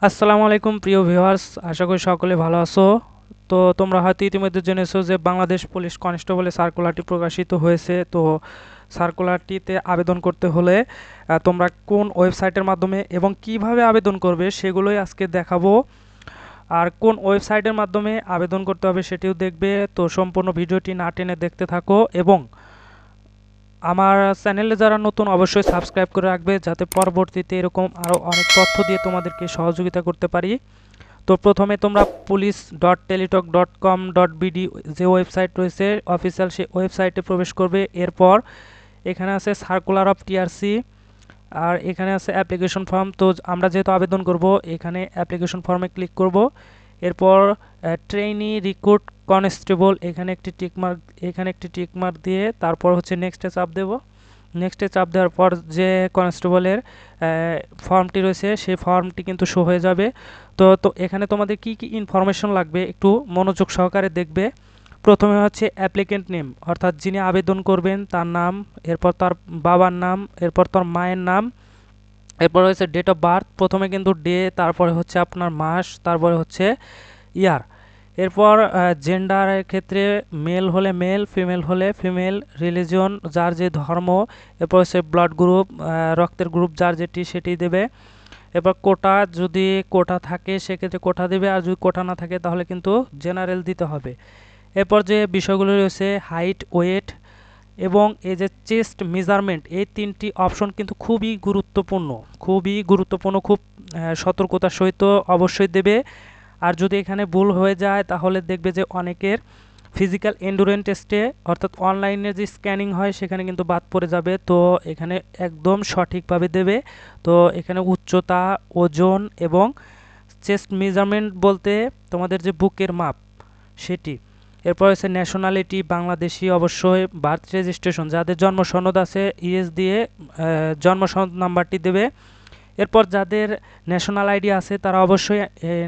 আসসালামু আলাইকুম প্রিয় ভিউয়ার্স, আশা করি সকলে ভালো আছো। তো তোমরা হয়তো ইতিমধ্যে জেনেছো যে বাংলাদেশ পুলিশ কনস্টেবলের সার্কুলারটি প্রকাশিত হয়েছে। তো সার্কুলারটিতে আবেদন করতে হলে তোমরা কোন ওয়েবসাইটের মাধ্যমে এবং কিভাবে আবেদন করবে সেগুলোই আজকে দেখাবো। আর কোন ওয়েবসাইটের মাধ্যমে আবেদন করতে হবে সেটিও দেখবে। তো সম্পূর্ণ ভিডিওটি না টেনে দেখতে থাকো এবং আমার চ্যানেলে যারা নতুন অবশ্যই সাবস্ক্রাইব করে রাখবে, যাতে পরবর্তীতে এরকম আরও অনেক তথ্য দিয়ে তোমাদেরকে সহযোগিতা করতে পারি। তো প্রথমে তোমরা police.teletalk.com.bd যে ওয়েবসাইট রয়েছে অফিসিয়াল, সেই ওয়েবসাইটে প্রবেশ করবে। এরপর এখানে আছে সার্কুলার অফ টিআরসি, আর এখানে আছে অ্যাপ্লিকেশন ফর্ম। তো আমরা যেহেতু আবেদন করব, এখানে অ্যাপ্লিকেশন ফর্মে ক্লিক করব। এরপর ট্রেইনি রিক্রুট কনস্টেবল, এখানে একটি টিকমার্ক দিয়ে তারপর হচ্ছে নেক্সটে চাপ দেব। নেক্সটে চাপ দেওয়ার পর যে কনস্টেবলের ফর্মটি রয়েছে সেই ফর্মটি কিন্তু শো হয়ে যাবে। তো এখানে তোমাদের কি কি ইনফরমেশন লাগবে একটু মনোযোগ সহকারে দেখবে। প্রথমে হচ্ছে অ্যাপ্লিকেন্ট নেম, অর্থাৎ যিনি আবেদন করবেন তার নাম, এরপর তার বাবার নাম, এরপর তার মায়ের নাম, এরপর হচ্ছে ডেট অফ বার্থ। প্রথমে কিন্তু ডে, তারপরে হচ্ছে আপনার মাস, তারপরে হচ্ছে ইয়ার। এরপর জেন্ডারের ক্ষেত্রে মেল হলে মেল, ফিমেল হলে ফিমেল, রিলিজিয়ন যার যে ধর্ম, এরপর হচ্ছে ব্লাড গ্রুপ, রক্তের গ্রুপ যার যেটি সেটি দেবে। এবার কোটা, যদি কোটা থাকে সেক্ষেত্রে কোটা দেবে, আর যদি কোটা না থাকে তাহলে কিন্তু জেনারেল দিতে হবে। এরপর যে বিষয়গুলো রয়েছে হাইট, ওয়েট এবং এই যে চেস্ট মেজারমেন্ট, এই তিনটি অপশন কিন্তু খুবই গুরুত্বপূর্ণ, খুব সতর্কতার সহিত অবশ্যই দেবে। আর যদি এখানে ভুল হয়ে যায় তাহলে দেখবে যে অনেকের ফিজিক্যাল এন্ডুরেন্স টেস্টে, অর্থাৎ অনলাইনে যে স্ক্যানিং হয় সেখানে কিন্তু বাদ পড়ে যাবে। তো এখানে একদম সঠিকভাবে দেবে। তো এখানে উচ্চতা, ওজন এবং চেস্ট মেজারমেন্ট বলতে তোমাদের যে বুকের মাপ সেটি। এরপর হচ্ছে ন্যাশনালিটি বাংলাদেশি অবশ্যই, বার্থ রেজিস্ট্রেশন যাদের জন্ম সনদ আছে ইএস দিয়ে জন্ম সনদ নাম্বারটি দেবে। এরপর যাদের ন্যাশনাল আইডি আছে তারা অবশ্যই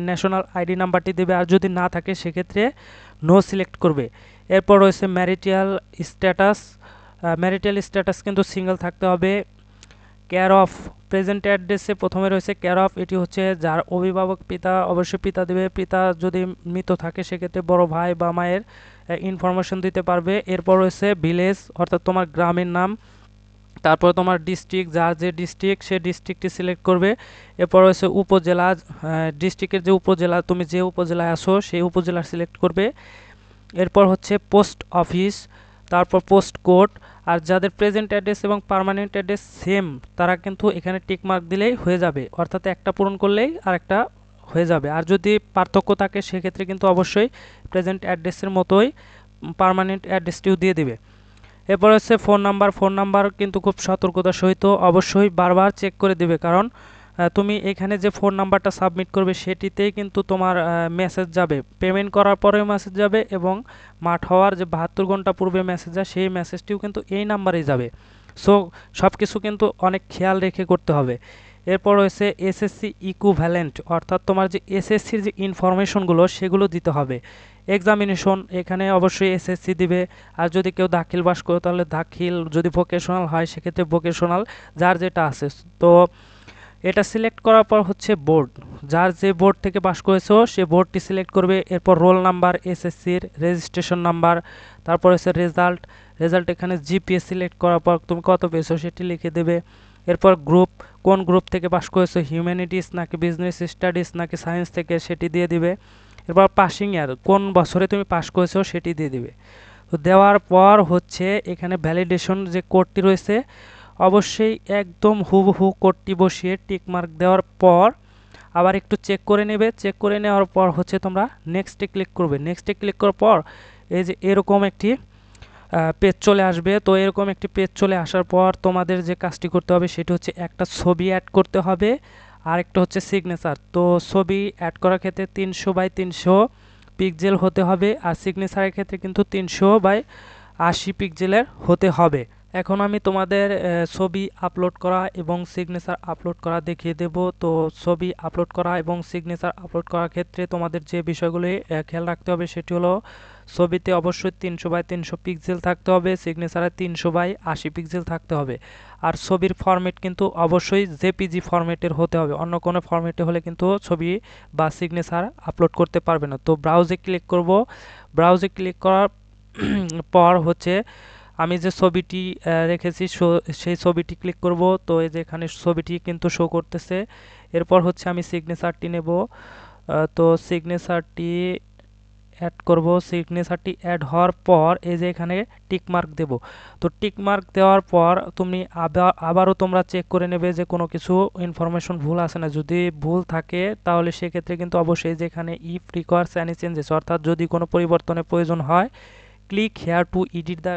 ন্যাশনাল আইডি নাম্বারটি দেবে, আর যদি না থাকে সেক্ষেত্রে নো সিলেক্ট করবে। এরপর রয়েছে ম্যারিটাল স্ট্যাটাস কিন্তু সিঙ্গেল থাকতে হবে। কেয়ার অফ, প্রেজেন্ট অ্যাড্রেসে প্রথমে রয়েছে কেয়ার অফ, এটি হচ্ছে যার অভিভাবক পিতা, অবশ্যই পিতা দেবে। পিতা যদি মৃত থাকে সেক্ষেত্রে বড় ভাই বা মায়ের ইনফরমেশন দিতে পারবে। এরপর রয়েছে ভিলেজ, অর্থাৎ তোমার গ্রামের নাম। তারপর তোমার ডিস্ট্রিক্ট, যার যে ডিস্ট্রিক্ট সে ডিস্ট্রিক্টটি সিলেক্ট করবে। এরপর রয়েছে উপজেলা, ডিস্ট্রিক্টের যে উপজেলা, তুমি যে উপজেলায় আসো সেই উপজেলা সিলেক্ট করবে। এরপর হচ্ছে পোস্ট অফিস, তারপর পোস্ট কোড। আর যাদের প্রেজেন্ট অ্যাড্রেস এবং পার্মানেন্ট অ্যাড্রেস সেম, তারা কিন্তু এখানে টিক মার্ক দিলেই হয়ে যাবে, অর্থাৎ একটা পূরণ করলেই আরেকটা হয়ে যাবে। আর যদি পার্থক্য থাকে সেক্ষেত্রে কিন্তু অবশ্যই প্রেজেন্ট অ্যাড্রেসের মতোই পার্মানেন্ট অ্যাড্রেসটিও দিয়ে দিবে। এরপর হচ্ছে ফোন নাম্বার কিন্তু খুব সতর্কতার সহিত অবশ্যই বারবার চেক করে দিবে, কারণ তুমি এখানে যে ফোন নাম্বারটা সাবমিট করবে সেটিতেই কিন্তু তোমার মেসেজ যাবে, পেমেন্ট করার পরেও মেসেজ যাবে, এবং মাঠ হওয়ার যে 72 ঘন্টা পূর্বে মেসেজ যায় সেই মেসেজটিও কিন্তু এই নাম্বারেই যাবে। সো সব কিছু কিন্তু অনেক খেয়াল রেখে করতে হবে। এরপর রয়েছে এসএসসি ইকুইভ্যালেন্ট, অর্থাৎ তোমার যে এসএসসির যে ইনফরমেশনগুলো সেগুলো দিতে হবে। এক্সামিনেশন, এখানে অবশ্যই এসএসসি দিবে। আর যদি কেউ দাখিল পাস করে তাহলে দাখিল, যদি ভোকেশনাল হয় সেক্ষেত্রে ভোকেশনাল, যার যেটা আছে। তো এটা সিলেক্ট করার পর হচ্ছে বোর্ড, যার যে বোর্ড থেকে পাস করেছো সে বোর্ডটি সিলেক্ট করবে। এরপর রোল নাম্বার, এসএসসির রেজিস্ট্রেশন নাম্বার, তারপর হচ্ছে রেজাল্ট এখানে জিপিএ সিলেক্ট করার পর তুমি কত পেয়েছো সেটি লিখে দেবে। এরপর গ্রুপ, কোন গ্রুপ থেকে পাস করেছো, হিউম্যানিটিস নাকি বিজনেস স্টাডিজ নাকি সায়েন্স থেকে, সেটি দিয়ে দিবে। এরপর পাসিং ইয়ার, কোন বছরে তুমি পাস করেছো সেটি দিয়ে দিবে। তো দেওয়ার পর হচ্ছে এখানে ভ্যালিডেশন যে কোডটি রয়েছে অবশ্যই একদম হুবহু কোডটি বসিয়ে টিক মার্ক দেওয়ার পর আবার একটু চেক করে নেবে। চেক করে নেওয়ার পর হচ্ছে তোমরা নেক্সটে ক্লিক করবে। নেক্সটে ক্লিক করার পর এই যে এরকম একটি পেজ চলে আসবে। তো এরকম একটি পেজ চলে আসার পর তোমাদের যে কাজটি করতে হবে সেটি হচ্ছে একটা ছবি অ্যাড করতে হবে, আর একটা হচ্ছে সিগনেচার। তো ছবি অ্যাড করার ক্ষেত্রে 300 বাই 300 পিক্সেল হতে হবে, আর সিগনেচারের ক্ষেত্রে কিন্তু 300 বাই 80 পিক্সেলের হতে হবে। এখন আমি তোমাদের ছবি আপলোড করা এবং সিগনেচার আপলোড করা দেখিয়ে দেব। তো ছবি আপলোড করা এবং সিগনেচার আপলোড করার ক্ষেত্রে তোমাদের যে বিষয়গুলি খেয়াল রাখতে হবে সেটি হলো ছবিতে অবশ্যই 300x300 পিক্সেল থাকতে হবে, সিগনেচারে 300x80 পিক্সেল থাকতে হবে। আর ছবির ফরম্যাট কিন্তু অবশ্যই জেপিজি ফরম্যাটের হতে হবে, অন্য কোনো ফরম্যাটে হলে কিন্তু ছবি বা সিগনেচার আপলোড করতে পারবে না। তো ব্রাউজে ক্লিক করব। ব্রাউজে ক্লিক করার পর হচ্ছে আমি যে ছবিটি রেখেছি সেই ছবিটি ক্লিক করব। তো এই যে এখানে ছবিটি কিন্তু শো করতেছে। এরপর হচ্ছে আমি সিগনেচারটি নেব। তো সিগনেচারটি অ্যাড করব। সিগনেচারটি অ্যাড হওয়ার পর এই যে এখানে টিক মার্ক দেব। তো টিক মার্ক দেওয়ার পর তুমি আবারও তোমরা চেক করে নেবে যে কোনো কিছু ইনফরমেশন ভুল আছে না। যদি ভুল থাকে তাহলে সেক্ষেত্রে কিন্তু অবশ্যই যেখানে ইফ রিকোয়ার্স এনি চেঞ্জেস, অর্থাৎ যদি কোনো পরিবর্তনের প্রয়োজন হয়, click here two edit the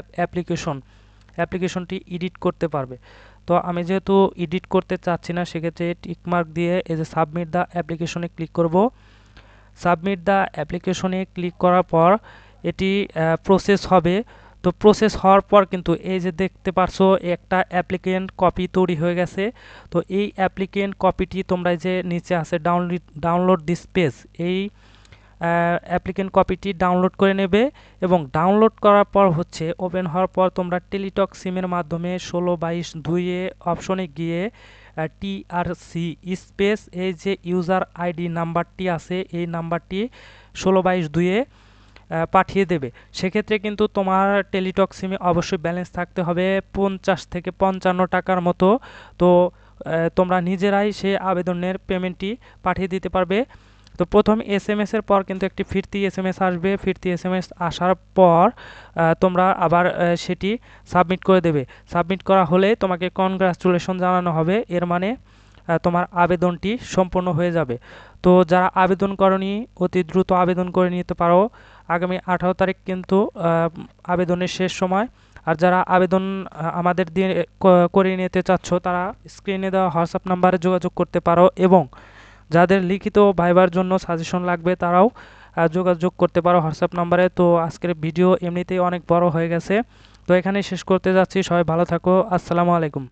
অ্যাপ্লিকেশনটি এডিট করতে পারবে। তো আমি যেহেতু এডিট করতে চাচ্ছি না, সেক্ষেত্রে টিক মার্ক দিয়ে এই যে সাবমিট দ্য অ্যাপ্লিকেশনে ক্লিক করব। সাবমিট দ্য অ্যাপ্লিকেশনে ক্লিক করার পর এটি প্রসেস হবে। তো প্রসেস হওয়ার পর কিন্তু এই যে দেখতে পারছো একটা অ্যাপ্লিকেন্ট কপি তৈরি হয়ে গেছে। তো এই অ্যাপ্লিকেন্ট কপিটি তোমরা যে নিচে আছে ডাউনলোড দিস পেজ, এই অ্যাপ্লিকেন্ট কপিটি ডাউনলোড করে নেবে এবং ডাউনলোড করার পর হচ্ছে ওপেন হওয়ার পর তোমরা টেলিটক সিমের মাধ্যমে 16/22 অপশনে গিয়ে টিআরসি স্পেস এই যে ইউজার আইডি নাম্বারটি আছে এই নাম্বারটি 16/22 পাঠিয়ে দেবে। সেক্ষেত্রে কিন্তু তোমার টেলিটক সিমে অবশ্যই ব্যালেন্স থাকতে হবে 50 থেকে 55 টাকার মতো। তো তোমরা নিজেরাই সেই আবেদনের পেমেন্টটি পাঠিয়ে দিতে পারবে। তো প্রথম এসএমএস এর পর কিন্তু একটি ফিরতি এসএমএস আসবে। ফিরতি এসএমএস আসার পর তোমরা আবার সেটি সাবমিট করে দেবে। সাবমিট করা হলে তোমাকে কনগ্রাচুলেশন জানানো হবে, এর মানে তোমার আবেদনটি সম্পূর্ণ হয়ে যাবে। তো যারা আবেদন করনি অতি দ্রুত আবেদন করে নিতে পারো। আগামী 18 তারিখ কিন্তু আবেদনের শেষ সময়। আর যারা আবেদন আমাদের দিয়ে করে নিতে চাচ্ছ তারা স্ক্রিনে দেওয়া হোয়াটসঅ্যাপ নাম্বারে যোগাযোগ করতে পারো, এবং যাদের লিখিত ভাইবার জন্য সাজেশন লাগবে তারাও যোগাযোগ করতে পারো হোয়াটসঅ্যাপ নাম্বারে। তো আজকের ভিডিও এমনিতেই অনেক বড় হয়ে গেছে, তো এখানেই শেষ করতে যাচ্ছি। সবাই ভালো থাকো। আসসালামু আলাইকুম।